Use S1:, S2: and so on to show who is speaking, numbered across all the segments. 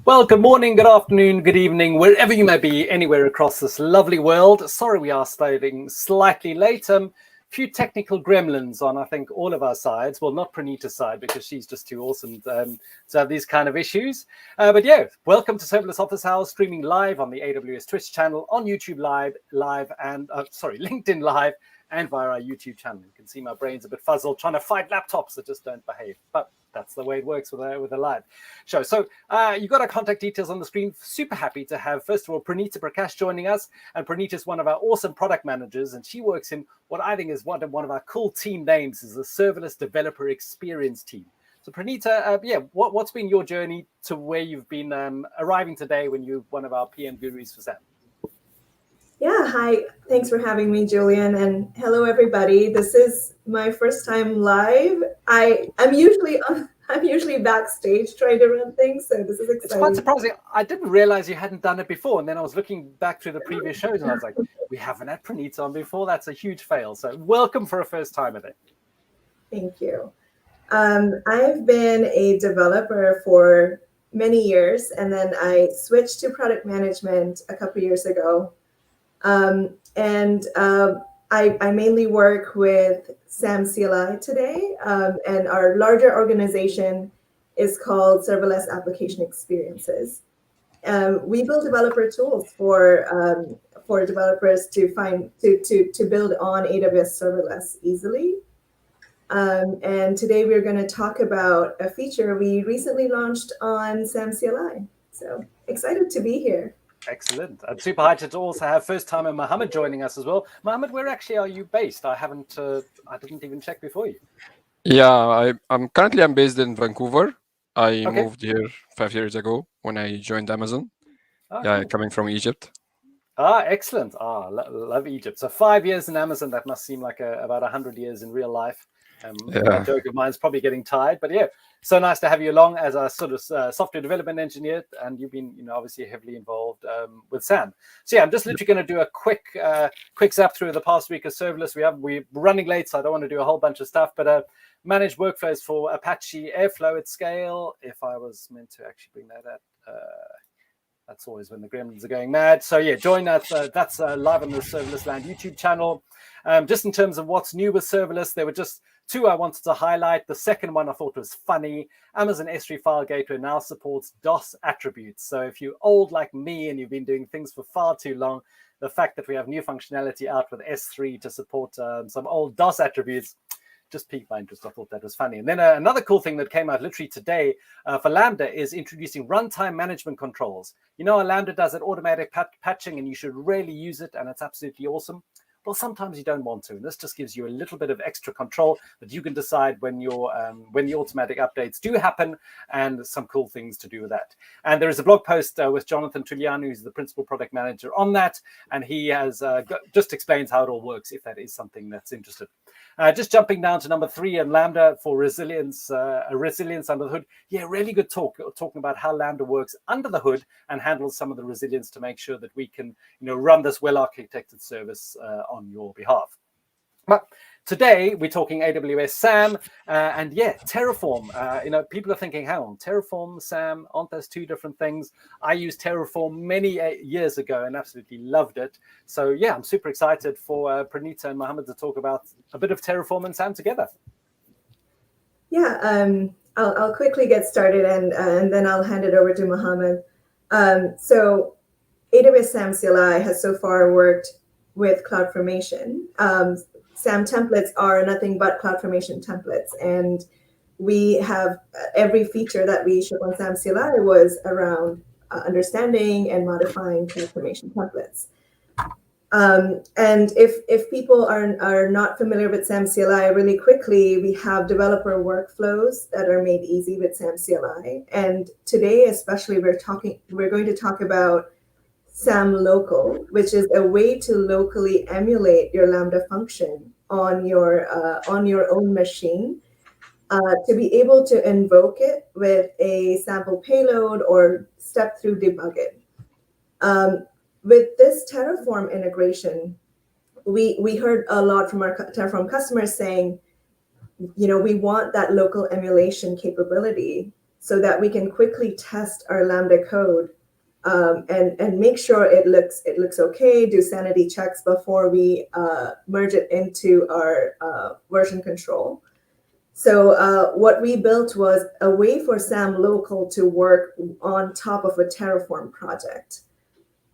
S1: Well, good morning, good afternoon, good evening, wherever you may be, anywhere across this lovely world. Sorry we are starting slightly late. Few technical gremlins on, I think, all of our sides. Well, not Praneeta's side, because she's just too awesome to have these kind of issues. But yeah, welcome to Serverless Office Hours, streaming live on the AWS Twitch channel, on YouTube live, and LinkedIn Live, and via our YouTube channel. You can see my brain's a bit fuzzled trying to fight laptops that just don't behave. But that's the way it works with a live show. So you've got our contact details on the screen. Super happy to have, first of all, Praneeta Prakash joining us. And Praneeta is one of our awesome product managers, and she works in what I think is one of our cool team names, is the Serverless Developer Experience Team. So Praneeta, what's been your journey to where you've been arriving today when you're one of our PM gurus for SAM?
S2: Yeah, hi. Thanks for having me, Julian, and hello, everybody. This is my first time live. I'm usually backstage trying to run things, so this is exciting.
S1: It's quite surprising. I didn't realize you hadn't done it before, and then I was looking back through the previous shows, and I was like, we haven't had Praneeta on before. That's a huge fail. So welcome for a first time at it.
S2: Thank you. I've been a developer for many years, and then I switched to product management a couple years ago. I mainly work with SAM CLI today, and our larger organization is called Serverless Application Experiences. We build developer tools for developers to build on AWS Serverless easily. And today we're going to talk about a feature we recently launched on SAM CLI. So excited to be here.
S1: Excellent. I'm super hyped to also have first-timer Mohamed joining us as well. Mohamed, where actually are you based? I didn't even check before you.
S3: Yeah, I'm based in Vancouver. I moved here 5 years ago when I joined Amazon. Cool. Coming from Egypt.
S1: Excellent. Love Egypt. So 5 years in Amazon, that must seem like about 100 years in real life. A joke of mine is probably getting tired, but yeah, so nice to have you along as a sort of software development engineer, and you've been, obviously heavily involved with SAM. So yeah, I'm just literally going to do a quick zap through the past week of serverless. We're running late, so I don't want to do a whole bunch of stuff, but manage workflows for Apache Airflow at scale. If I was meant to actually bring that up. That's always when the gremlins are going mad. So yeah, join us. That's live on the Serverless Land YouTube channel. Just in terms of what's new with serverless, there were just two I wanted to highlight. The second one I thought was funny. Amazon S3 File Gateway now supports DOS attributes. So if you're old like me and you've been doing things for far too long, the fact that we have new functionality out with S3 to support some old DOS attributes just piqued my interest. I thought that was funny. And then another cool thing that came out literally today for Lambda is introducing runtime management controls. Lambda does it automatic patching, and you should really use it, and it's absolutely awesome. Well, sometimes you don't want to, and this just gives you a little bit of extra control that you can decide when the automatic updates do happen, and some cool things to do with that. And there is a blog post with Jonathan Tuliano, who's the principal product manager on that, and he has just explains how it all works if that is something that's interested. Just jumping down to number 3 and Lambda for resilience, resilience under the hood. Yeah, really good talking about how Lambda works under the hood and handles some of the resilience to make sure that we can, run this well-architected service on your behalf. But today we're talking AWS SAM and yeah, Terraform. People are thinking, hang on, Terraform, SAM, aren't those two different things? I used Terraform many years ago and absolutely loved it. So yeah, I'm super excited for Praneeta and Mohamed to talk about a bit of Terraform and SAM together.
S2: Yeah, I'll quickly get started and then I'll hand it over to Mohamed. So AWS SAM CLI has so far worked with CloudFormation. SAM templates are nothing but CloudFormation templates, and we have every feature that we ship on SAM CLI was around understanding and modifying CloudFormation templates. And if people are not familiar with SAM CLI, really quickly, we have developer workflows that are made easy with SAM CLI. And today, especially, we're going to talk about SAM Local, which is a way to locally emulate your Lambda function on your own machine to be able to invoke it with a sample payload or step through debugging. With this Terraform integration, we heard a lot from our Terraform customers saying, we want that local emulation capability so that we can quickly test our Lambda code and make sure it looks okay, do sanity checks before we merge it into our version control. So what we built was a way for SAM local to work on top of a Terraform project.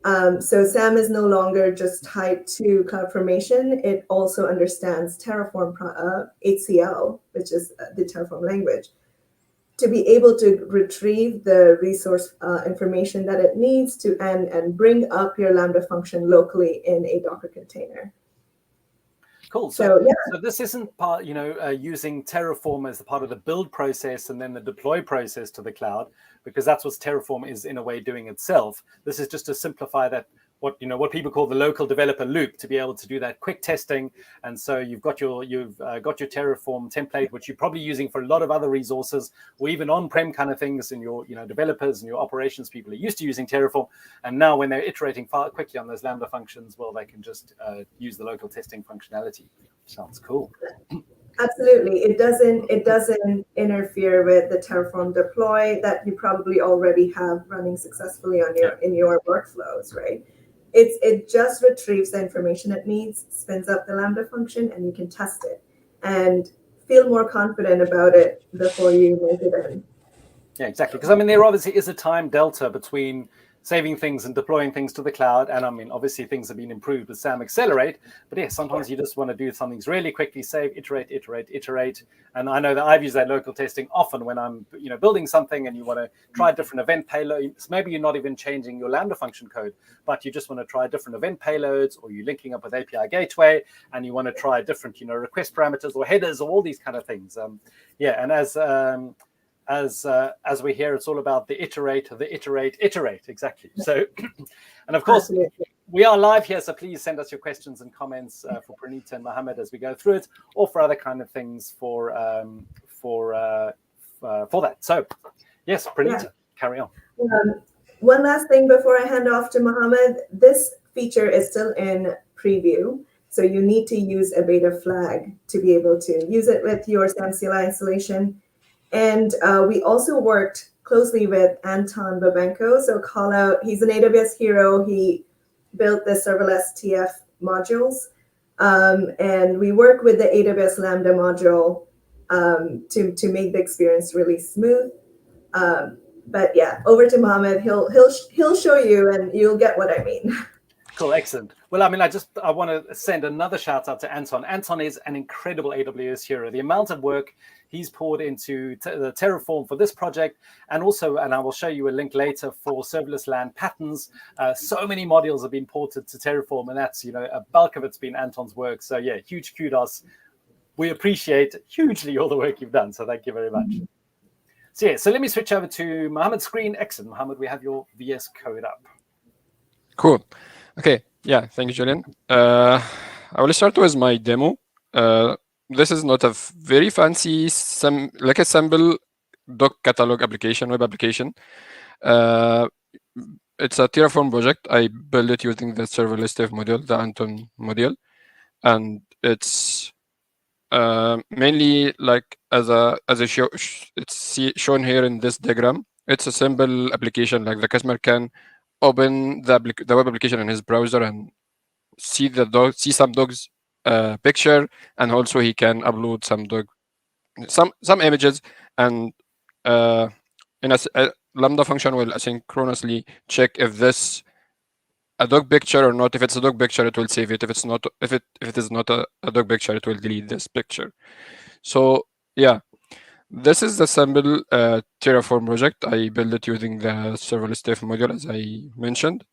S2: So SAM is no longer just tied to CloudFormation. It also understands Terraform HCL, which is the Terraform language, to be able to retrieve the resource information that it needs to and bring up your Lambda function locally in a Docker container.
S1: Cool. So this isn't part, using Terraform as the part of the build process and then the deploy process to the cloud, because that's what Terraform is in a way doing itself. This is just to simplify that, what people call the local developer loop, to be able to do that quick testing. And so you've got your Terraform template, which you're probably using for a lot of other resources, or even on-prem kind of things, and your developers and your operations people are used to using Terraform. And now when they're iterating far quickly on those Lambda functions, well, they can just use the local testing functionality. Sounds cool.
S2: Absolutely. It doesn't interfere with the Terraform deploy that you probably already have running successfully on in your workflows, right? It just retrieves the information it needs, spins up the Lambda function, and you can test it and feel more confident about it before you make it in.
S1: Yeah, exactly. Because there obviously is a time delta between saving things and deploying things to the cloud. And obviously things have been improved with SAM Accelerate, but yeah, sometimes you just want to do some things really quickly, save, iterate. And I know that I've used that local testing often when I'm, building something and you want to try different event payloads. Maybe you're not even changing your Lambda function code, but you just want to try different event payloads, or you're linking up with API gateway and you want to try different, request parameters or headers or all these kind of things. And as we hear, it's all about the iterate, exactly. So, and of course,
S2: Absolutely.
S1: We are live here, so please send us your questions and comments for Praneeta and Mohamed as we go through it, or for other kind of things for that. So, yes, Praneeta, carry on.
S2: One last thing before I hand off to Mohamed, this feature is still in preview, so you need to use a beta flag to be able to use it with your SAM CLI installation. And we also worked closely with Anton Babenko. So call out, he's an AWS hero. He built the serverless TF modules. And we work with the AWS Lambda module to make the experience really smooth. But yeah, over to Mohamed. He'll show you and you'll get what I mean.
S1: Cool, excellent. Well, I want to send another shout out to Anton. Anton is an incredible AWS hero. The amount of work he's poured into the Terraform for this project, and also, and I will show you a link later, for serverless LAN patterns. So many modules have been ported to Terraform, and that's, a bulk of it's been Anton's work. So yeah, huge kudos. We appreciate hugely all the work you've done. So thank you very much. So yeah, so let me switch over to Mohamed's screen. Excellent, Mohamed, we have your VS Code up.
S3: Cool. Okay, yeah, thank you, Julian. I will start with my demo. This is not a very fancy, like a sample doc catalog application, web application. It's a Terraform project. I built it using the serverless TF module, the Anton module, and it's mainly like as a show. It's shown here in this diagram. It's a simple application, like the customer can open the web application in his browser and see some dogs picture, and also he can upload some images, and in a Lambda function will asynchronously check if this a dog picture or not. If it's a dog picture, it will save it. If it's not, if it is not a dog picture, it will delete this picture. So yeah, this is the sample Terraform project. I built it using the serverless TF module, as I mentioned.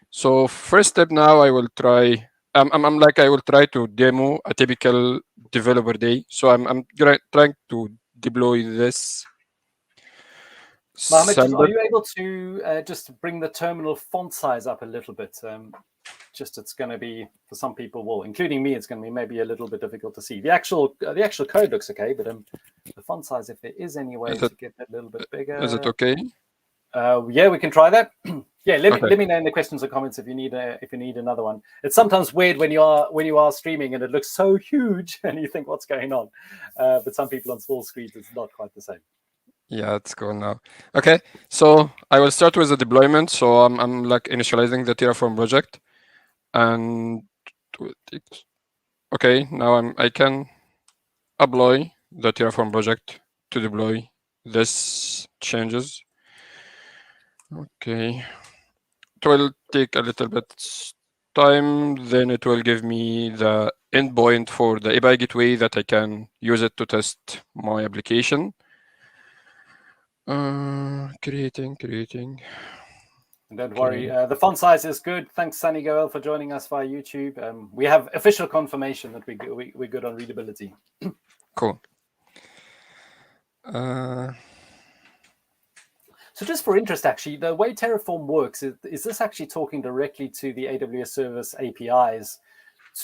S3: So first step now, I will try. I will try to demo a typical developer day. So I'm trying to deploy this.
S1: Mohamed, are you able to just bring the terminal font size up a little bit? It's going to be, for some people, well, including me, it's going to be maybe a little bit difficult to see. The actual code looks okay, but the font size, if there is any way to get that a little bit bigger.
S3: Is it okay?
S1: Yeah, we can try that. Yeah, let me know in the questions or comments if you need another one. It's sometimes weird when you are streaming and it looks so huge and you think, what's going on? But some people on small screens, it's not quite the same.
S3: Yeah, it's cool now. Okay, so I will start with the deployment. So I'm like initializing the Terraform project, and okay, now I can apply the Terraform project to deploy this changes. Okay, it will take a little bit time. Then it will give me the endpoint for the API gateway that I can use it to test my application. Creating.
S1: Don't worry, the font size is good. Thanks, Sunny Goel, for joining us via YouTube. We have official confirmation that we're good on readability.
S3: Cool.
S1: So just for interest, actually, the way Terraform works, is this actually talking directly to the AWS Service APIs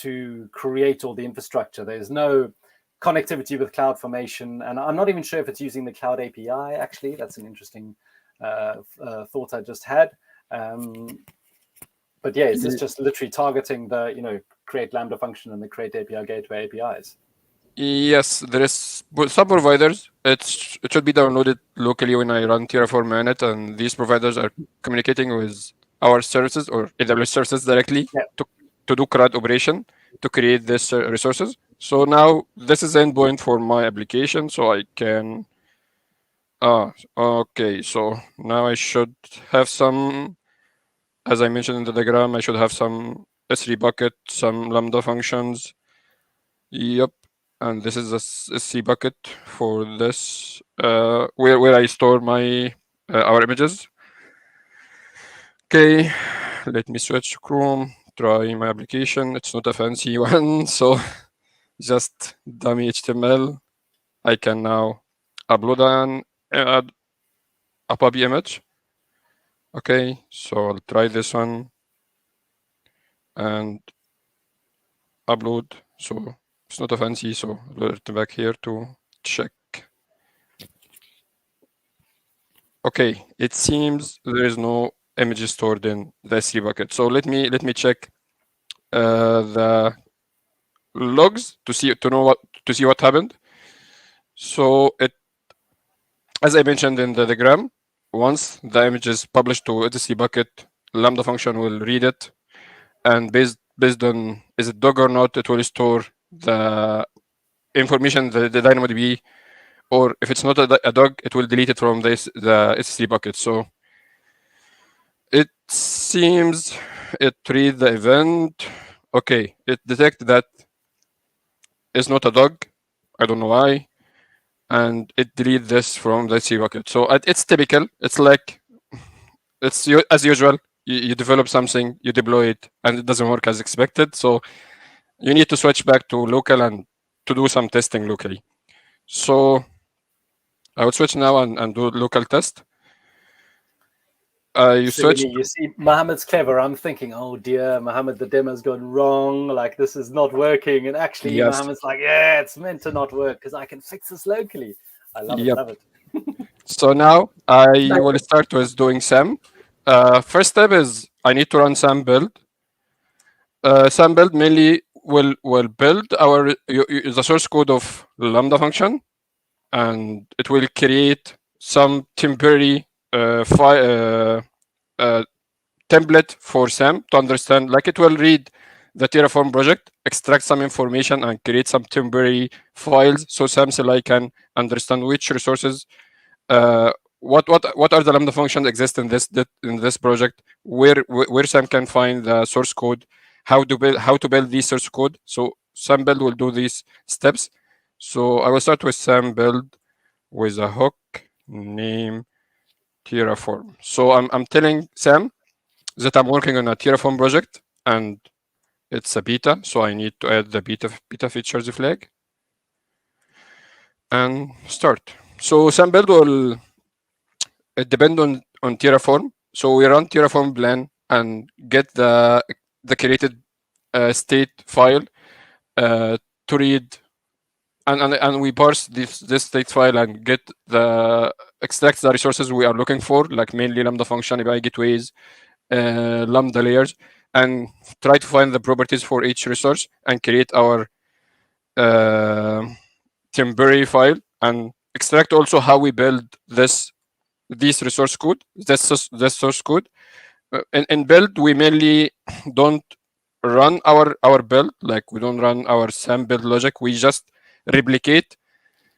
S1: to create all the infrastructure? There's no connectivity with CloudFormation, and I'm not even sure if it's using the Cloud API, actually. That's an interesting thought I just had. But yeah, is this just literally targeting the, create Lambda function and the create API gateway APIs?
S3: Yes, there is some providers. It should be downloaded locally when I run Terraform on it, and these providers are communicating with our services or AWS services directly to do CRUD operation to create these resources. So now this is the endpoint for my application, so I can. Okay. So now I should have some, as I mentioned in the diagram, I should have some S3 bucket, some Lambda functions. Yep. And this is a C bucket for this, where I store my our images. Okay, let me switch Chrome, try my application. It's not a fancy one, so just dummy HTML. I can now upload a puppy image. Okay, so I'll try this one and upload. So it's not a fancy, so I'll return back here to check. Okay, it seems there is no images stored in the S3 bucket. So let me check the logs to see what happened. So as I mentioned in the diagram, once the image is published to S3 bucket, Lambda function will read it, and based on is it dog or not, it will store the information, the DynamoDB, or if it's not a dog, it will delete it from the S3 bucket. So it seems it read the event. Okay, it detected that it's not a dog. I don't know why. And it delete this from the S3 bucket. So it's typical. It's like, it's as usual. You develop something, you deploy it, and it doesn't work as expected. So you need to switch back to local and to do some testing locally. So I will switch now and do local test. You switch.
S1: You see, Mohamed's clever. I'm thinking, oh dear, Mohamed, the demo's gone wrong. Like, this is not working. And actually,
S3: Yes.
S1: Mohamed's like, yeah, it's meant to not work because I can fix this locally. I love it. Love it.
S3: So now I will start with doing SAM. First step is I need to run SAM build. SAM build mainly will build the source code of Lambda function, and it will create some temporary template for SAM to understand. Like, it will read the Terraform project, extract some information, and create some temporary files so SAM CLI can understand which resources, what are the Lambda functions exist in this project, where SAM can find the source code, how to build this source code. So SAM build will do these steps. So I will start with SAM build with a hook name Terraform. So I'm telling SAM that I'm working on a Terraform project and it's a beta, so I need to add the beta features flag and start. So SAM build will depend on Terraform. So we run Terraform plan and get the created state file to read, and we parse this state file and extract the resources we are looking for, like mainly Lambda function, API gateways, Lambda layers, and try to find the properties for each resource and create our temporary file and extract also how we build this resource code, this source code. In build, we mainly don't run our build, like we don't run our SAM build logic. We just replicate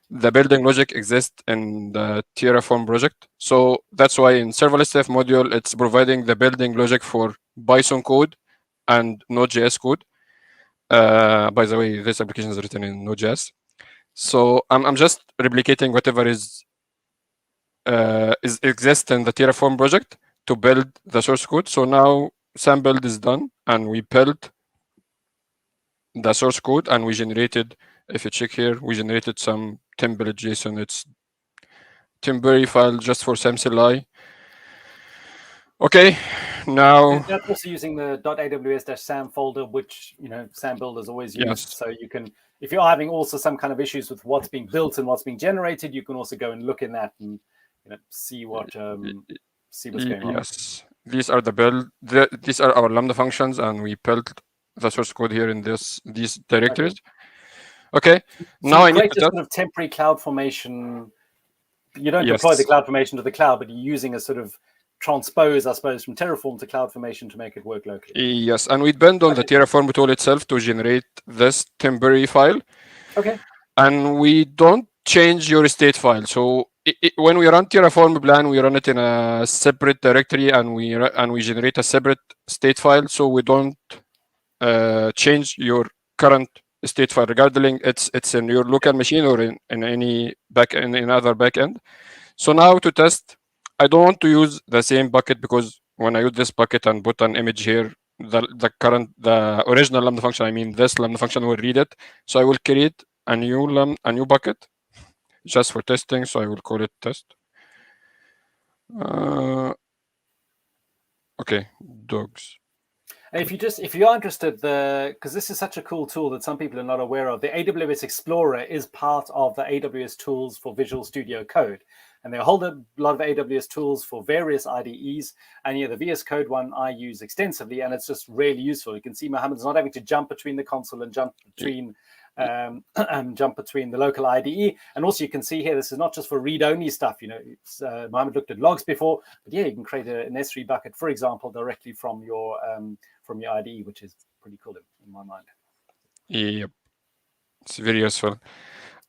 S3: the building logic exists in the Terraform project. So that's why in serverless Ceph module, it's providing the building logic for Python code and Node.js code. By the way, this application is written in Node.js. So I'm just replicating whatever is exists in the Terraform project to build the source code. So now SAM build is done, and we built the source code, and we generated, if you check here, we generated some template JSON. It's temporary file just for SAM CLI. Okay, now
S1: that's also using the .aws SAM folder, which SAM builders always use.
S3: Yes.
S1: So you can, if you're having also some kind of issues with what's being built and what's being generated, you can also go and look in that and see what's going on.
S3: Yes, these are the build. These are our Lambda functions, and we built the source code here in these directories. Okay. Now I need
S1: create a sort of temporary cloud formation. You don't deploy the cloud formation to the cloud, but you're using a sort of transpose, I suppose, from Terraform to cloud formation to make it work locally.
S3: Yes, and we depend on the Terraform tool itself to generate this temporary file.
S1: Okay.
S3: And we don't change your state file. So when we run Terraform plan, we run it in a separate directory, and we generate a separate state file. So we don't change your current state file, regardless it's in your local machine or in any in other backend. So now to test, I don't want to use the same bucket, because when I use this bucket and put an image here, the original Lambda function, I mean this Lambda function, will read it. So I will create a new bucket just for testing. So I will call it test. Okay, dogs.
S1: If you're interested, because this is such a cool tool that some people are not aware of, the AWS Explorer is part of the AWS tools for Visual Studio Code. And there are a whole lot of AWS tools for various IDEs. And the VS Code one I use extensively, and it's just really useful. You can see Mohammed's not having to jump between the console and jump between the local IDE. And also you can see here, this is not just for read-only stuff. Mohammed looked at logs before, but you can create an S3 bucket, for example, directly from your IDE, which is pretty cool in my mind.
S3: Yep, it's very useful.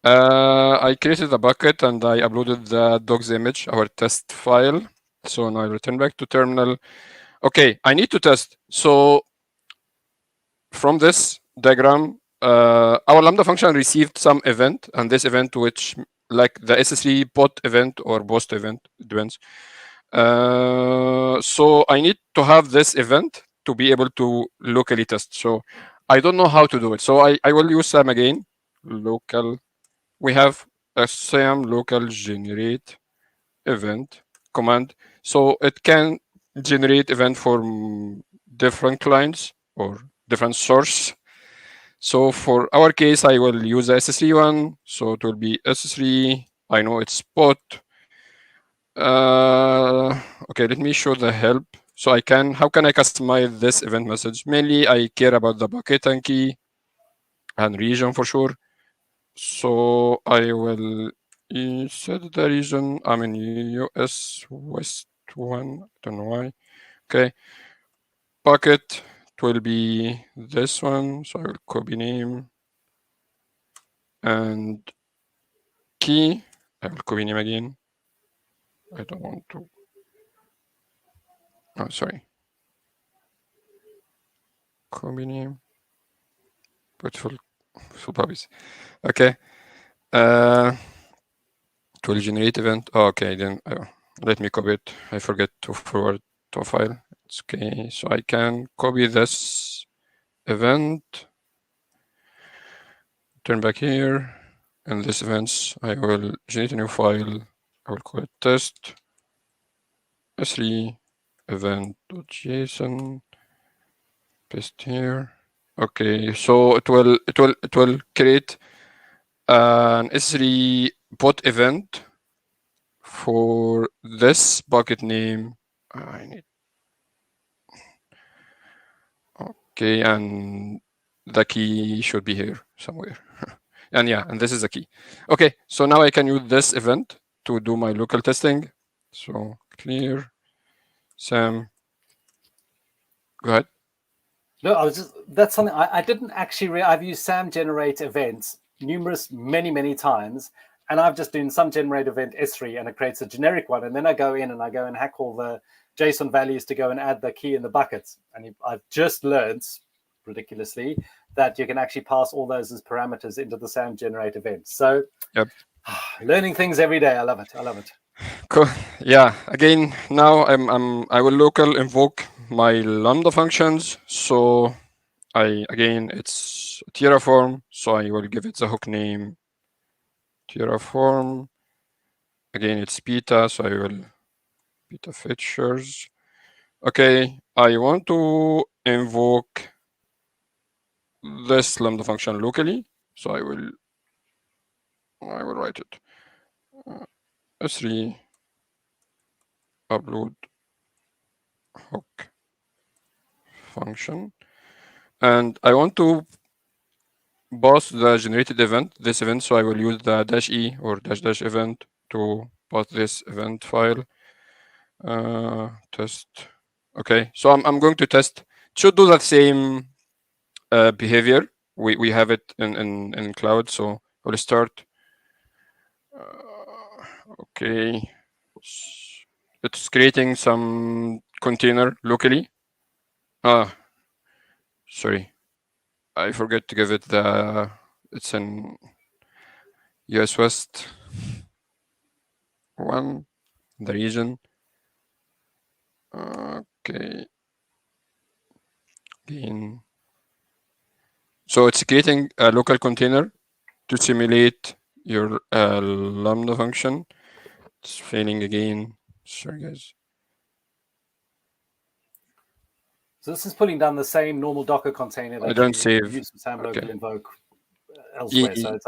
S3: I created a bucket and I uploaded the dogs image, our test file. So now I return back to terminal. Okay, I need to test. So from this diagram, our Lambda function received some event, and this event, which like the S3 bot event or post event, depends. So I need to have this event to be able to locally test. So I don't know how to do it. So I will use SAM again, local. We have a SAM local generate event command. So it can generate event from different clients or different source. So for our case, I will use the S3 one. So it will be S3. I know it's bot. Okay, let me show the help. So how can I customize this event message? Mainly, I care about the bucket and key and region for sure. So I will set the region. I'm in US West 1. I don't know why. Okay. Bucket, it will be this one. So I will copy name and key. I will copy name again. I don't want to. Oh, sorry. Copy name. Beautiful puppies. Okay. It will generate event. Oh, okay, then let me copy it. I forget to forward to a file. It's okay. So I can copy this event. Turn back here. And this events, I will generate a new file. I will call it test s3 event.json. Paste here. Okay, so it will create an S3 bot event for this bucket name. I need. Okay, and the key should be here somewhere. And yeah, and this is the key. Okay, so now I can use this event to do my local testing. So clear SAM. Go ahead.
S1: No, that's something I didn't actually, I've used SAM generate events many times. And I've just done some generate event S3 and it creates a generic one. And then I go in and hack all the JSON values to go and add the key in the buckets. And I've just learned, ridiculously, that you can actually pass all those as parameters into the SAM generate event. So
S3: yep.
S1: Learning things every day. I love it.
S3: Cool. Yeah. Again, now I will local invoke my Lambda functions. So it's Terraform. So I will give it the hook name Terraform. Again, it's beta. So I will beta features. Okay. I want to invoke this Lambda function locally. So I will write it. S3 upload hook function. And I want to pass the generated event, this event. So I will use the -e or -- event to pass this event file. Test. Okay, so I'm going to test. It should do that same behavior. We have it in cloud. So we'll start. Okay, it's creating some container locally. Sorry, I forget to give it the. It's in US West 1, the region. Okay. Again. So it's creating a local container to simulate your Lambda function. It's failing again. Sorry, guys.
S1: So this is pulling down the same normal Docker container that
S3: I don't
S1: you
S3: save.
S1: use for SAM
S3: Okay.
S1: local invoke elsewhere. So it's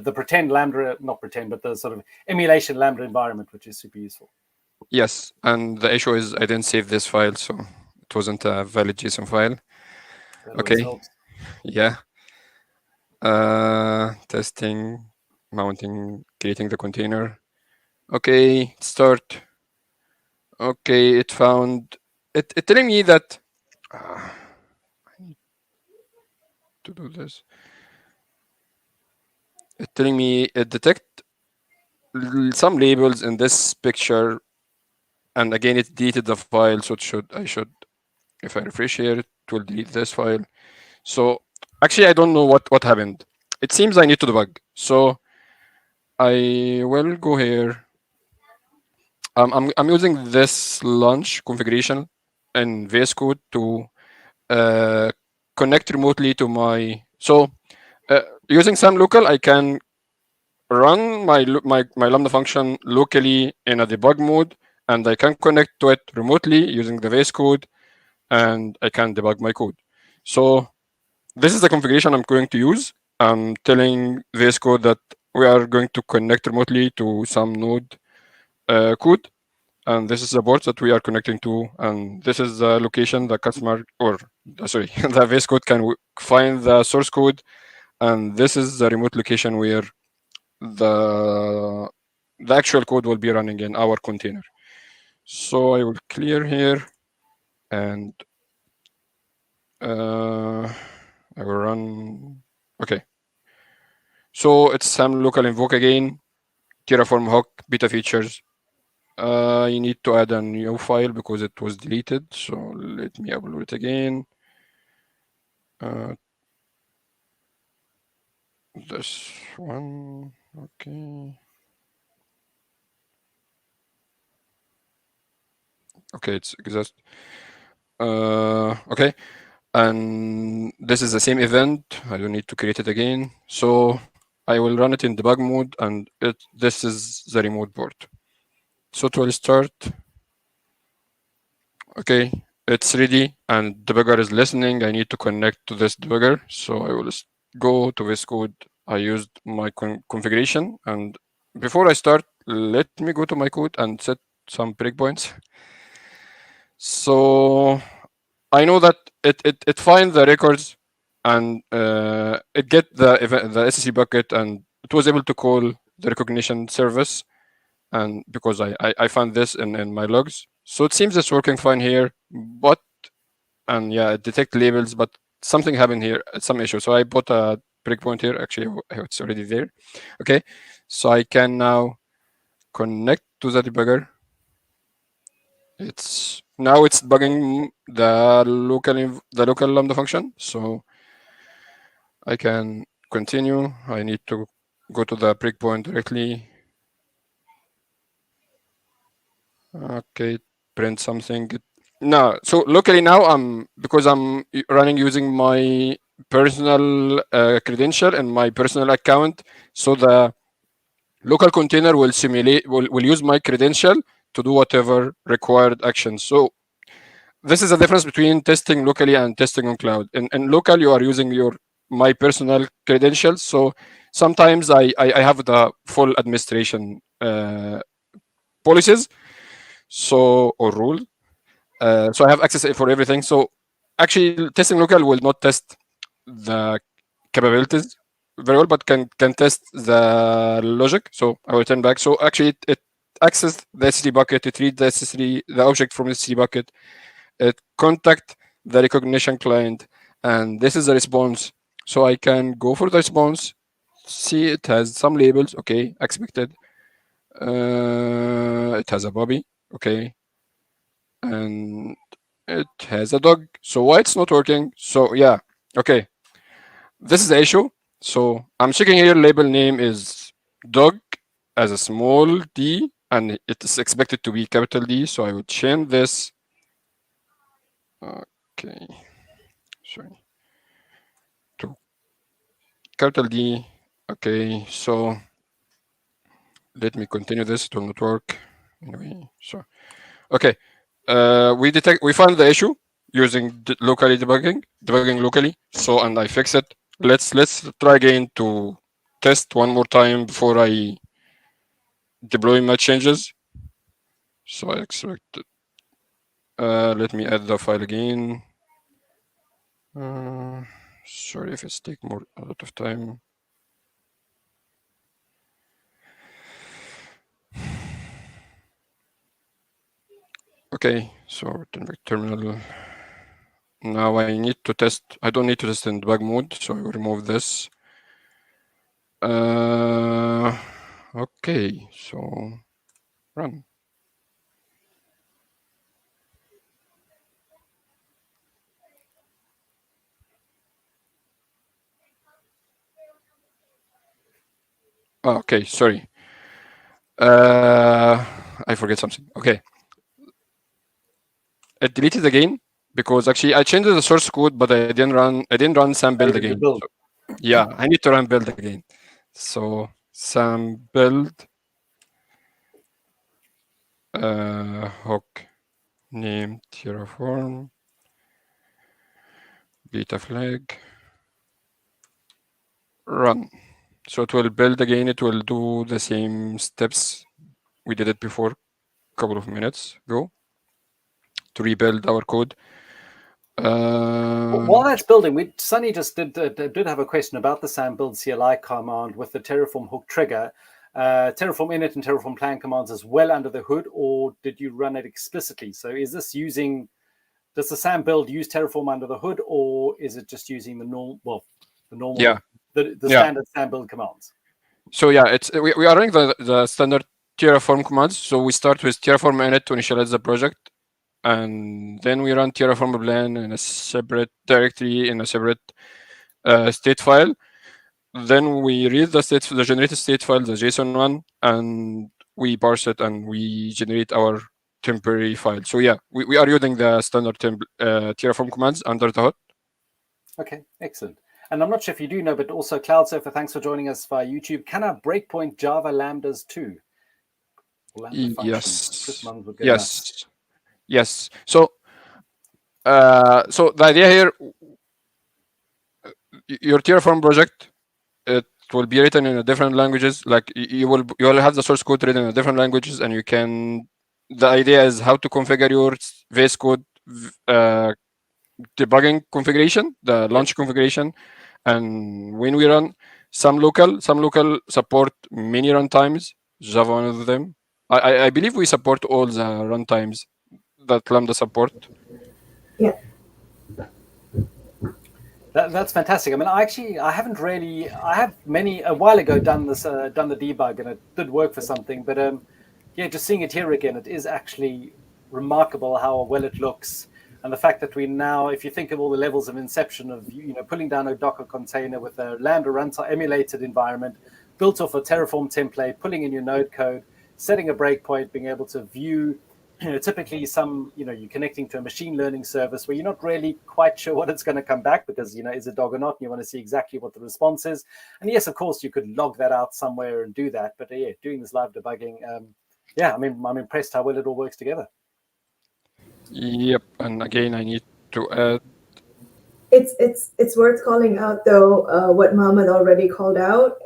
S1: the pretend Lambda, not pretend, but the sort of emulation Lambda environment, which is super useful.
S3: Yes, and the issue is I didn't save this file, so it wasn't a valid JSON file.
S1: That
S3: okay.
S1: Helps.
S3: Yeah. Testing, mounting, creating the container. Okay, start. Okay, it found it telling me that I need to do this. It's telling me it detect some labels in this picture, and again it deleted the file. So I should, if I refresh here, it will delete this file. So actually, I don't know what happened. It seems I need to debug. So I will go here. I'm using this launch configuration in VS Code to connect remotely to my. So using SAM local, I can run my Lambda function locally in a debug mode, and I can connect to it remotely using the VS Code, and I can debug my code. So this is the configuration I'm going to use. I'm telling VS Code that we are going to connect remotely to some node code, and this is the port that we are connecting to, and this is the location the customer, or sorry, the VS Code can find the source code, and this is the remote location where the actual code will be running in our container. So I will clear here, and I will run. Okay. So it's SAM local invoke again, Terraform hook, beta features. You need to add a new file because it was deleted. So let me upload it again. This one, okay. Okay, it's exist. Okay, and this is the same event. I don't need to create it again. So I will run it in debug mode, and this is the remote port. So it will start. Okay, it's ready, and debugger is listening. I need to connect to this debugger. So I will go to this code. I used my configuration, and before I start, let me go to my code and set some breakpoints. So I know that it finds the records and it get the SSE bucket, and it was able to call the recognition service. And because I found this in my logs, so it seems it's working fine here. But and yeah, it detect labels, but something happened here, some issue. So I put a breakpoint here. Actually, it's already there. Okay, so I can now connect to the debugger. It's bugging the local Lambda function. So I can continue. I need to go to the breakpoint directly. Okay, print something. No, so locally now because I'm running using my personal credential and my personal account. So the local container will will use my credential to do whatever required action. So this is the difference between testing locally and testing on cloud. In local, you are using my personal credentials. So sometimes I have the full administration policies, or rule. So I have access for everything. So actually, testing local will not test the capabilities very well, but can test the logic. So I will turn back. So actually, it accessed the S3 bucket. It read the object from the S3 bucket. It contact the recognition client, and this is the response. So I can go for the response. See, it has some labels. Okay, expected. It has a Bobby. Okay, and it has a dog. So why it's not working? So yeah, okay, this is the issue. So I'm checking here. Label name is dog as a small d, and it is expected to be capital D. So I would change this. Okay, sorry, to capital D. Okay, so let me continue this. It will not work anyway. So okay, we found the issue using locally debugging locally. So, and I fix it. Let's try again to test one more time before I deploy my changes. So I expect let me add the file again. Sorry if it's taking a lot of time. Okay, so return back terminal. Now I need to test. I don't need to test in debug mode, so I will remove this. Okay, so run. Okay, sorry. I forget something. Okay. It deleted again because actually I changed the source code, but I didn't run SAM build again. So, yeah, I need to run build again. So SAM build hook name Terraform beta flag run. So it will build again. It will do the same steps we did it before a couple of minutes ago to rebuild our code.
S1: While that's building, Sunny just did have a question about the SAM build CLI command with the Terraform hook trigger. Terraform init and Terraform plan commands as well under the hood, or did you run it explicitly? So is this using, does the SAM build use Terraform under the hood, or is it just using the normal,
S3: yeah,
S1: the standard SAM build commands?
S3: So yeah, we are running the standard Terraform commands. So we start with Terraform init to initialize the project, and then we run Terraform plan in a separate directory in a separate state file. Then we read the generated state file, the JSON one, and we parse it and we generate our temporary file. So yeah, we are using the standard Terraform commands under the hood.
S1: Okay, excellent. And I'm not sure if you do know, but also Cloud Surfer, thanks for joining us via YouTube. Can I breakpoint Java lambdas too?
S3: Yes. Yes. Yes. So, so the idea here, your Terraform project, it will be written in different languages. Like you will have the source code written in different languages, and you can. The idea is how to configure your VS Code debugging configuration, the launch configuration, and when we run some local support many runtimes. Java one of them. I believe we support all the runtimes that Lambda support.
S2: Yeah.
S1: That's fantastic. I mean, I haven't really. I have a while ago done the debug, and it did work for something. But yeah, just seeing it here again, it is actually remarkable how well it looks, and the fact that we now, if you think of all the levels of inception of pulling down a Docker container with a Lambda runtime emulated environment built off a Terraform template, pulling in your node code, setting a breakpoint, being able to view. Typically you're connecting to a machine learning service where you're not really quite sure what it's going to come back because, is it dog or not? And you want to see exactly what the response is. And yes, of course, you could log that out somewhere and do that. But yeah, doing this live debugging, I'm impressed how well it all works together.
S3: Yep. And again, I need to add.
S2: It's worth calling out though what Mohamed already called out.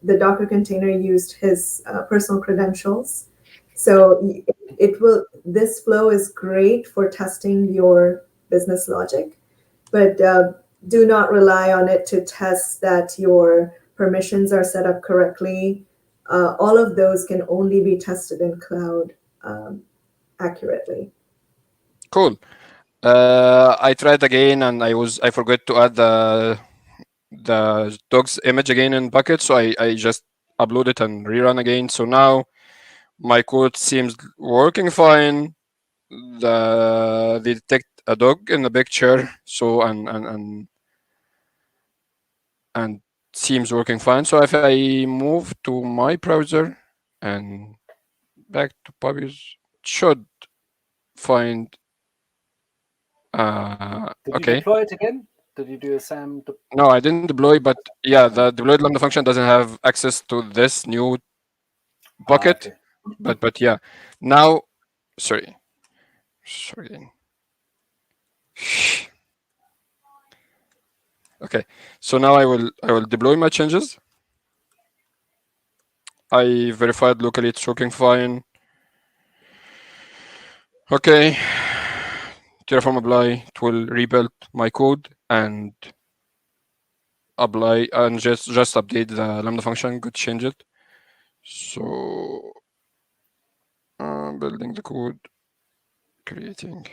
S2: The Docker container used his personal credentials, so this flow is great for testing your business logic, but do not rely on it to test that your permissions are set up correctly. All of those can only be tested in cloud accurately.
S3: Cool. I tried again, and I forgot to add the dog's image again in Bucket, so I just upload it and rerun again. So now my code seems working fine. They detect a dog in the picture, so and seems working fine. So if I move to my browser and back to puppies, should find.
S1: Did
S3: Okay.
S1: you deploy it again? Did you do a SAM?
S3: No, I didn't deploy, but yeah, the deployed Lambda function doesn't have access to this new bucket.
S1: Okay.
S3: But yeah, now, sorry. Okay, so now I will deploy my changes. I verified locally it's working fine. Okay, Terraform apply, it will rebuild my code and apply and just update the Lambda function, good change it. So building the code, creating.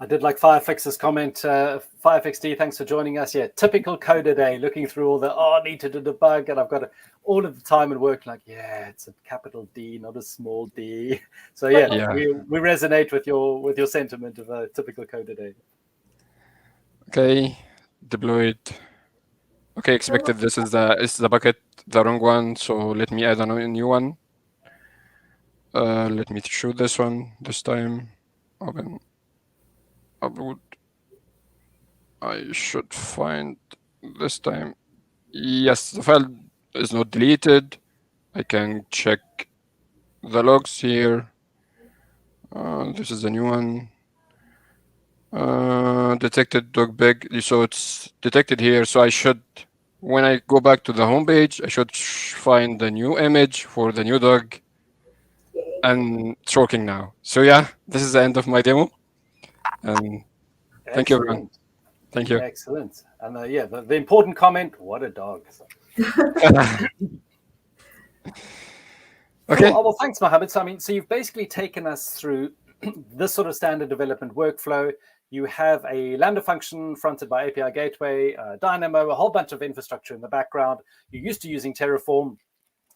S1: I did like Firefix's comment. FirefixD, thanks for joining us. Yeah, typical coder day, looking through all the, I need to debug, and I've got all of the time and work like, yeah, it's a capital D, not a small d. So yeah. We resonate with your sentiment of a typical coder day.
S3: Okay, deployed. Okay, expected this is the bucket, the wrong one, so let me add a new one. Let me shoot this one this time. Open, upload. I should find this time. Yes, the file is not deleted. I can check the logs here. This is the new one. Detected dog big, so it's detected here. So I should, when I go back to the home page, I should find the new image for the new dog. And it's working now. So yeah, this is the end of my demo. And thank you, everyone. Thank you.
S1: Excellent. And the important comment, what a dog.
S3: Okay.
S1: Cool. Well, thanks, Mohamed. So you've basically taken us through this sort of standard development workflow. You have a Lambda function fronted by API Gateway, Dynamo, a whole bunch of infrastructure in the background. You're used to using Terraform,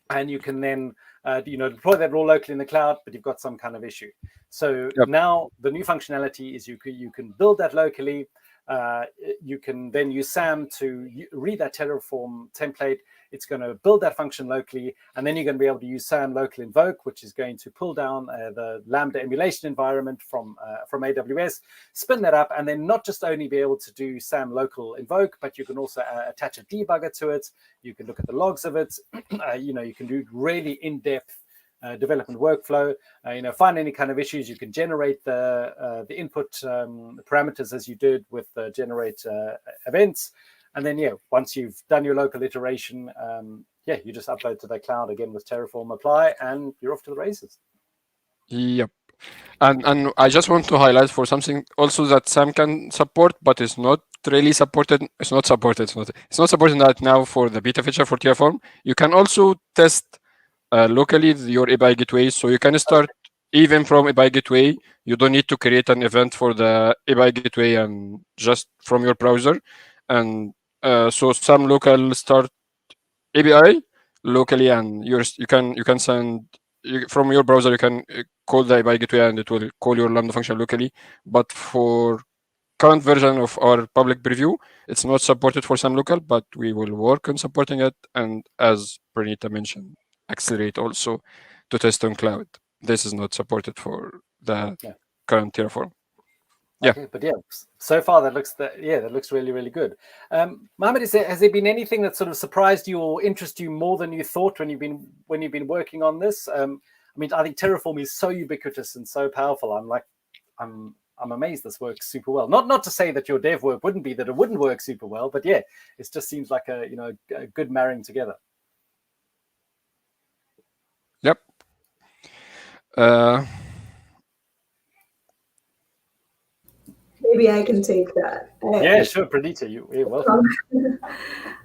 S1: and you can then deploy that all locally in the cloud, but you've got some kind of issue. So now the new functionality is you can build that locally. You can then use SAM to read that Terraform template. It's going to build that function locally, and then you're going to be able to use SAM local invoke, which is going to pull down the Lambda emulation environment from AWS, spin that up, and then not just only be able to do SAM local invoke, but you can also attach a debugger to it. You can look at the logs of it. You can do really in-depth development workflow. Find any kind of issues. You can generate the input parameters as you did with generate events. And then, once you've done your local iteration, you just upload to the cloud again with Terraform apply, and you're off to the races.
S3: Yep. And I just want to highlight for something also that SAM can support, but it's not really supported. It's not supported. It's not supported right now for the beta feature for Terraform. You can also test locally your API gateway, so you can start even from API gateway. You don't need to create an event for the API gateway and just from your browser. And so some local start API locally, and you can send from your browser. You can call the API gateway, and it will call your Lambda function locally. But for current version of our public preview, it's not supported for some local, but we will work on supporting it. And as Praneeta mentioned, accelerate also to test on cloud. This is not supported for the current Terraform.
S1: Okay, but so far that looks really, really good. Mohamed, has there been anything that sort of surprised you or interested you more than you thought when you've been working on this? I mean, I think Terraform is so ubiquitous and so powerful. I'm amazed this works super well. Not to say that your dev work wouldn't be that it wouldn't work super well, but it just seems like a good marrying together.
S3: Yep.
S2: Maybe I can take that.
S1: Sure, Praneeta, you're welcome.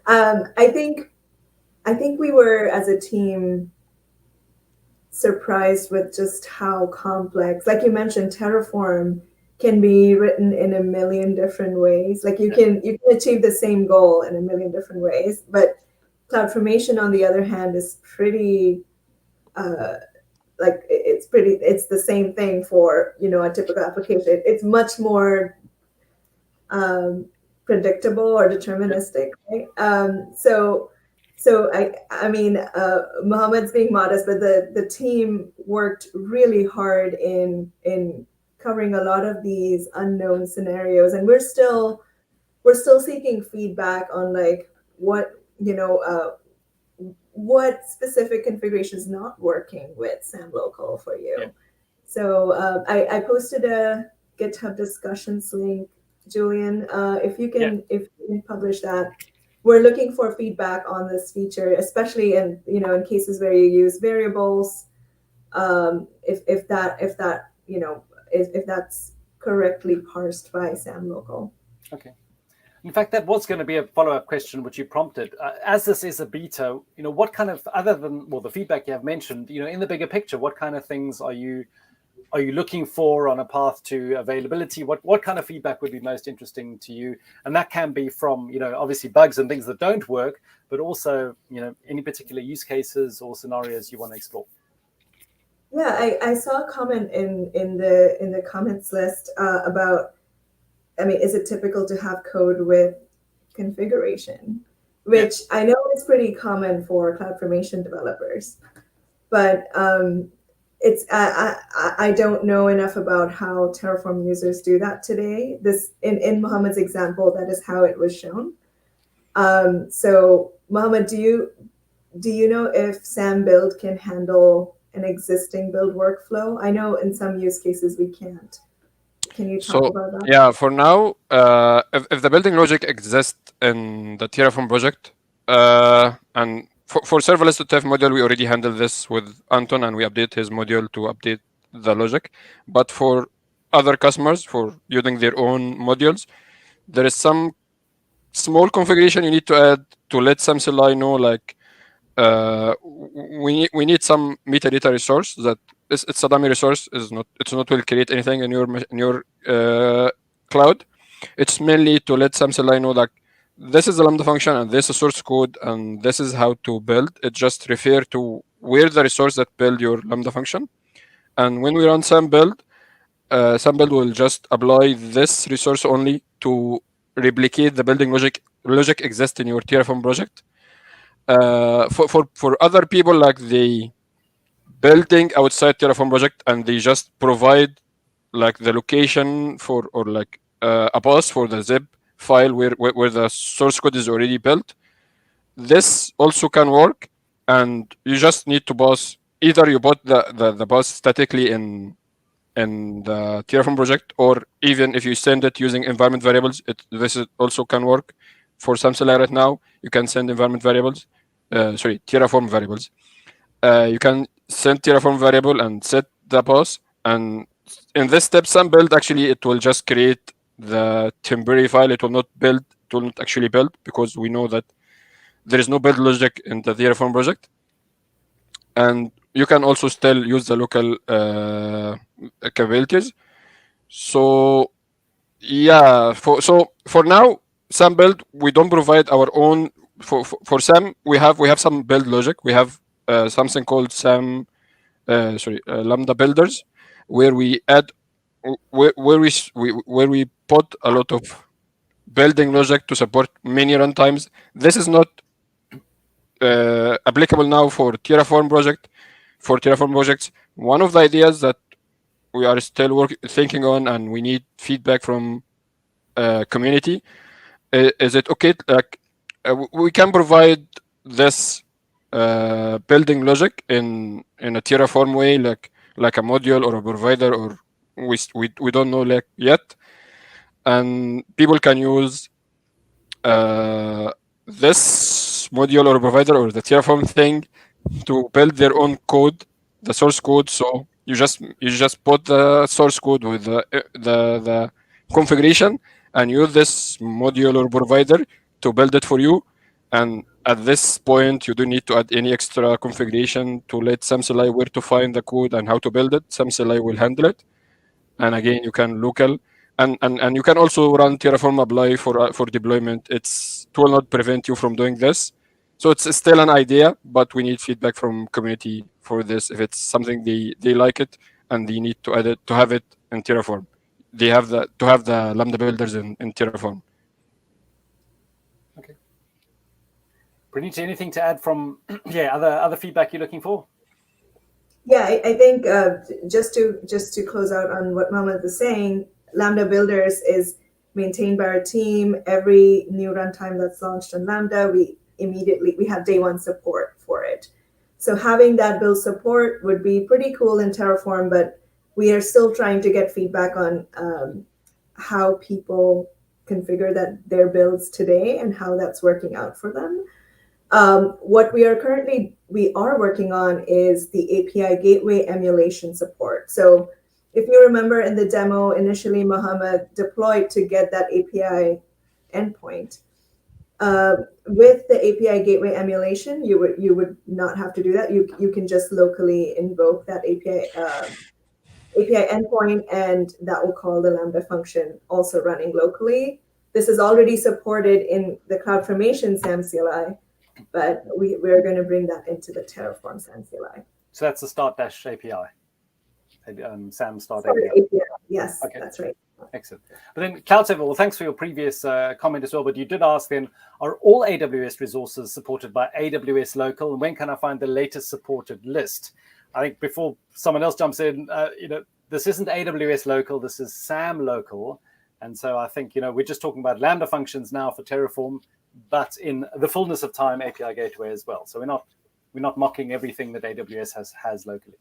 S2: I think we were as a team surprised with just how complex. Like you mentioned, Terraform can be written in a million different ways. Like you can achieve the same goal in a million different ways. But CloudFormation, on the other hand, is pretty it's the same thing for a typical application. It's much more predictable or deterministic, right? So I mean, Mohamed's being modest, but the team worked really hard in covering a lot of these unknown scenarios, and we're still seeking feedback on like what specific configuration is not working with SAM Local for you. Yeah. So I posted a GitHub discussions link, Julian. If you can publish that. We're looking for feedback on this feature, especially in cases where you use variables. If that's correctly parsed by SAM Local.
S1: Okay. In fact, that was going to be a follow-up question which you prompted. As this is a beta, what kind of, other than the feedback you have mentioned, in the bigger picture, what kind of things are you looking for on a path to availability? What kind of feedback would be most interesting to you? And that can be from, obviously bugs and things that don't work, but also, any particular use cases or scenarios you want to explore.
S2: Yeah, I saw a comment in the comments list about, is it typical to have code with configuration? Which I know is pretty common for CloudFormation developers, but it's I don't know enough about how Terraform users do that today. This in Mohamed's example, that is how it was shown. So Mohamed, do you know if SAM build can handle an existing build workflow? I know in some use cases we can't. Can you talk about that?
S3: Yeah, for now, if the building logic exists in the Terraform project, and for serverless.tf module, we already handle this with Anton, and we update his module to update the logic. But for other customers, for using their own modules, there is some small configuration you need to add to let SAM CLI know, like we need some metadata resource that it's a dummy resource. It's not will create anything in your cloud. It's mainly to let SAM CLI know like this is the Lambda function and this is source code and this is how to build. It just refer to where the resource that build your Lambda function. And when we run SAM build will just apply this resource only to replicate the building logic exists in your Terraform project. For other people, like they building outside Terraform project and they just provide like the location for or like a path for the zip file where the source code is already built. This also can work, and you just need to pass either you put the path statically in the Terraform project, or even if you send it using environment variables, this also can work. For SAM CLI right now, you can send environment variables. Terraform variables. You can send Terraform variable and set the path, and in this step, SAM build, actually, it will just create the temporary file. It will not build. It will not actually build, because we know that there is no build logic in the Terraform project. And you can also still use the local capabilities. So yeah, for now, SAM build, we don't provide our own. For SAM, we have some build logic. We have something called SAM, Lambda builders, where we add, where we put a lot of building logic to support many runtimes. This is not applicable now for Terraform project. For Terraform projects, one of the ideas that we are still thinking on, and we need feedback from community, is it okay? Like we can provide this building logic in a Terraform way, like a module or a provider, or we don't know like yet, and people can use this module or provider or the Terraform thing to build their own code, the source code. So you just put the source code with the configuration, and use this module or provider to build it for you. And at this point, you don't need to add any extra configuration to let SAM CLI where to find the code and how to build it. SAM CLI will handle it. And again, you can local, and you can also run Terraform apply for deployment. It will not prevent you from doing this. So it's still an idea, but we need feedback from community for this. If it's something they like it, and they need to add it, to have it in Terraform, they have to have the Lambda builders in Terraform.
S1: Okay. Praneeta, anything to add from other feedback you're looking for?
S2: Yeah, I think just to close out on what Mohamed was saying, Lambda Builders is maintained by our team. Every new runtime that's launched on Lambda, we have day one support for it. So having that build support would be pretty cool in Terraform, but we are still trying to get feedback on how people configure their builds today and how that's working out for them. What we are working on is the API gateway emulation support. So if you remember in the demo, initially Mohamed deployed to get that API endpoint. With the API gateway emulation, you would not have to do that. You can just locally invoke that API endpoint, and that will call the Lambda function, also running locally. This is already supported in the CloudFormation SAM CLI, but we're going to bring that into the Terraform SAM CLI.
S1: So that's the start dash API, SAM start API.
S2: Yes,
S1: okay.
S2: That's right.
S1: Excellent. But then CloudSaver, well, thanks for your previous comment as well, but you did ask then, are all AWS resources supported by AWS Local, and when can I find the latest supported list? I think before someone else jumps in, this isn't AWS Local, this is SAM Local. And so I think, we're just talking about Lambda functions now for Terraform, but in the fullness of time, API Gateway as well. So we're not mocking everything that AWS has locally.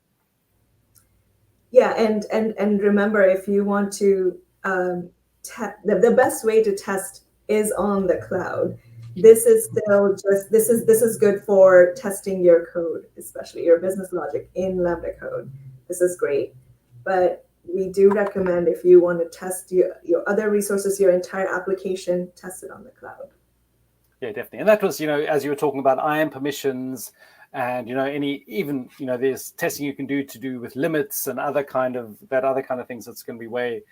S2: Yeah, and remember, if you want to, the best way to test is on the cloud. This is this is good for testing your code, especially your business logic in Lambda code. This is great, but we do recommend, if you want to test your other resources, your entire application, test it on the cloud.
S1: Yeah, definitely. And that was, as you were talking about IAM permissions, and there's testing you can do with limits and other kind of things that's going to be way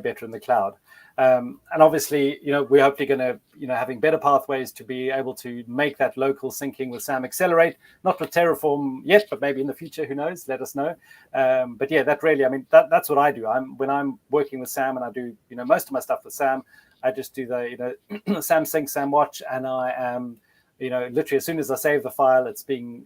S1: better in the cloud. And obviously, we're hopefully going to, having better pathways to be able to make that local syncing with SAM accelerate, not with Terraform yet, but maybe in the future, who knows, let us know. But yeah, that really, that's what I do. When I'm working with SAM, and I do, most of my stuff with SAM, I just do the, SAM sync, SAM watch, and I am, literally as soon as I save the file, it's being,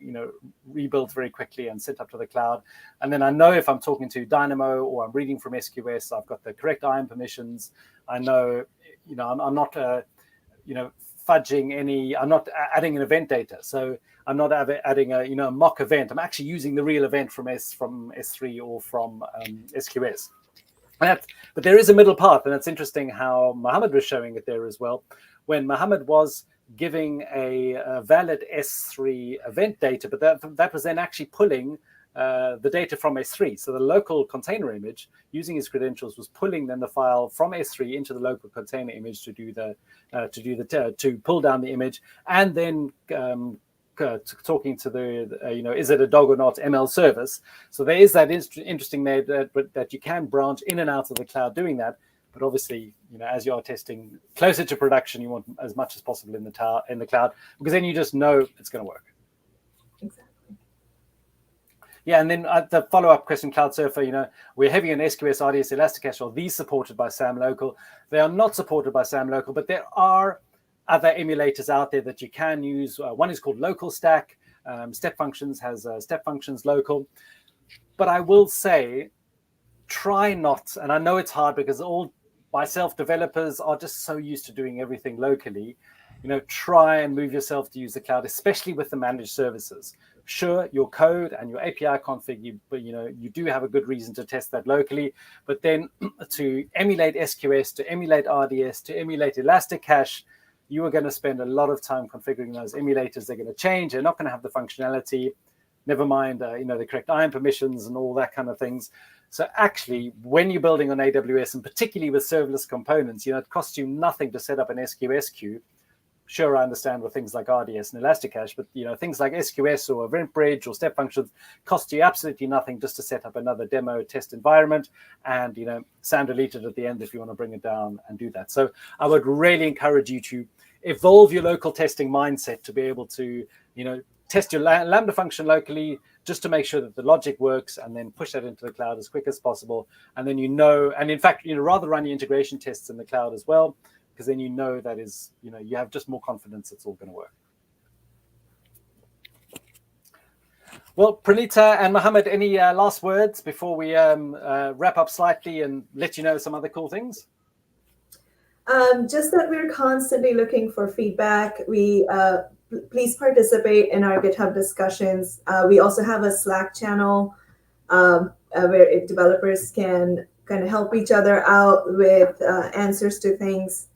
S1: rebuilt very quickly and sent up to the cloud. And then I know if I'm talking to Dynamo or I'm reading from SQS, I've got the correct IAM permissions. I know, I'm not, fudging I'm not adding an event data. So I'm not adding a mock event. I'm actually using the real event from S3 or from SQS. But there is a middle path, and it's interesting how Mohamed was showing it there as well. When Mohamed was giving a valid S3 event data, but that was then actually pulling the data from S3. So the local container image, using his credentials, was pulling then the file from S3 into the local container image to to pull down the image, and then talking to the is it a dog or not ML service. So there is that interesting there that you can branch in and out of the cloud doing that. But obviously, as you are testing closer to production, you want as much as possible in the cloud, because then you just know it's going to work.
S2: Exactly.
S1: Yeah, and then the follow-up question, Cloud Surfer, we're having an SQS, RDS, Elasticache. Are these supported by SAM Local? They are not supported by SAM Local, but there are other emulators out there that you can use. One is called Local Stack. Step Functions has Step Functions Local. But I will say, try not, and I know it's hard because all myself developers are just so used to doing everything locally. Try and move yourself to use the cloud, especially with the managed services. Sure, your code and your API config, you do have a good reason to test that locally, but then to emulate SQS, to emulate RDS, to emulate Elasticache, you are going to spend a lot of time configuring those emulators. They're going to change. They're not going to have the functionality. Never mind, the correct IAM permissions and all that kind of things. So actually, when you're building on AWS, and particularly with serverless components, it costs you nothing to set up an SQS queue. Sure, I understand with things like RDS and Elasticache, but things like SQS or Event Bridge or Step Functions cost you absolutely nothing just to set up another demo test environment, and SAM deleted at the end if you want to bring it down and do that. So I would really encourage you to evolve your local testing mindset to be able to test your Lambda function locally, just to make sure that the logic works, and then push that into the cloud as quick as possible. And then and in fact, rather run your integration tests in the cloud as well, because then that is, you have just more confidence it's all going to work. Well, Praneeta and Mohamed, any last words before we wrap up slightly and let you know some other cool things?
S2: Just that we're constantly looking for feedback. Please participate in our GitHub discussions. We also have a Slack channel where developers can kind of help each other out with answers to things.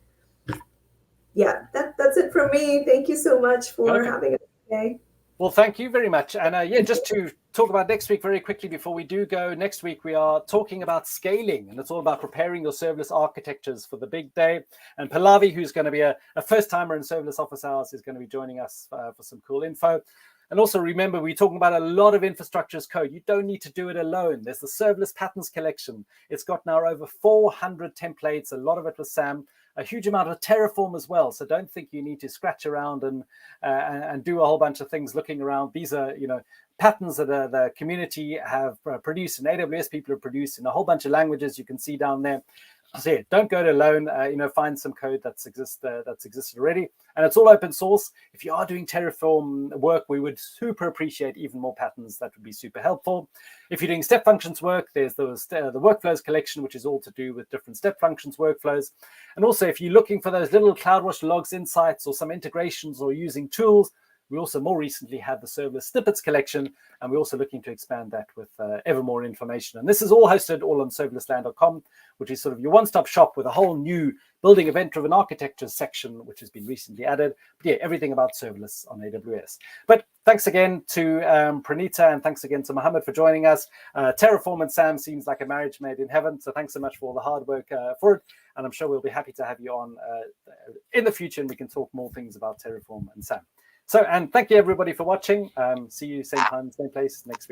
S2: Yeah, that's it from me. Thank you so much for having us today.
S1: Well, thank you very much. And just to talk about next week very quickly before we do go, next week we are talking about scaling, and it's all about preparing your serverless architectures for the big day. And Pallavi, who's going to be a first-timer in Serverless Office Hours, is going to be joining us for some cool info. And also remember, we're talking about a lot of infrastructure as code. You don't need to do it alone. There's the Serverless Patterns Collection. It's got now over 400 templates, a lot of it with SAM, a huge amount of Terraform as well. So don't think you need to scratch around and do a whole bunch of things looking around. These are, patterns that the community have produced, and AWS people have produced in a whole bunch of languages you can see down there. So yeah, don't go it alone. Find some code that's existed already, and it's all open source. If you are doing Terraform work, we would super appreciate even more patterns. That would be super helpful. If you're doing step functions work, there's the workflows collection, which is all to do with different step functions workflows. And also, if you're looking for those little CloudWatch logs insights or some integrations or using tools, we also more recently had the Serverless Snippets collection, and we're also looking to expand that with ever more information. And this is all hosted all on serverlessland.com, which is sort of your one-stop shop with a whole new building event-driven architecture section, which has been recently added. But yeah, everything about serverless on AWS. But thanks again to Praneeta, and thanks again to Mohamed for joining us. Terraform and SAM seems like a marriage made in heaven. So thanks so much for all the hard work for it. And I'm sure we'll be happy to have you on in the future, and we can talk more things about Terraform and SAM. So, and thank you everybody for watching. See you same time, same place next week.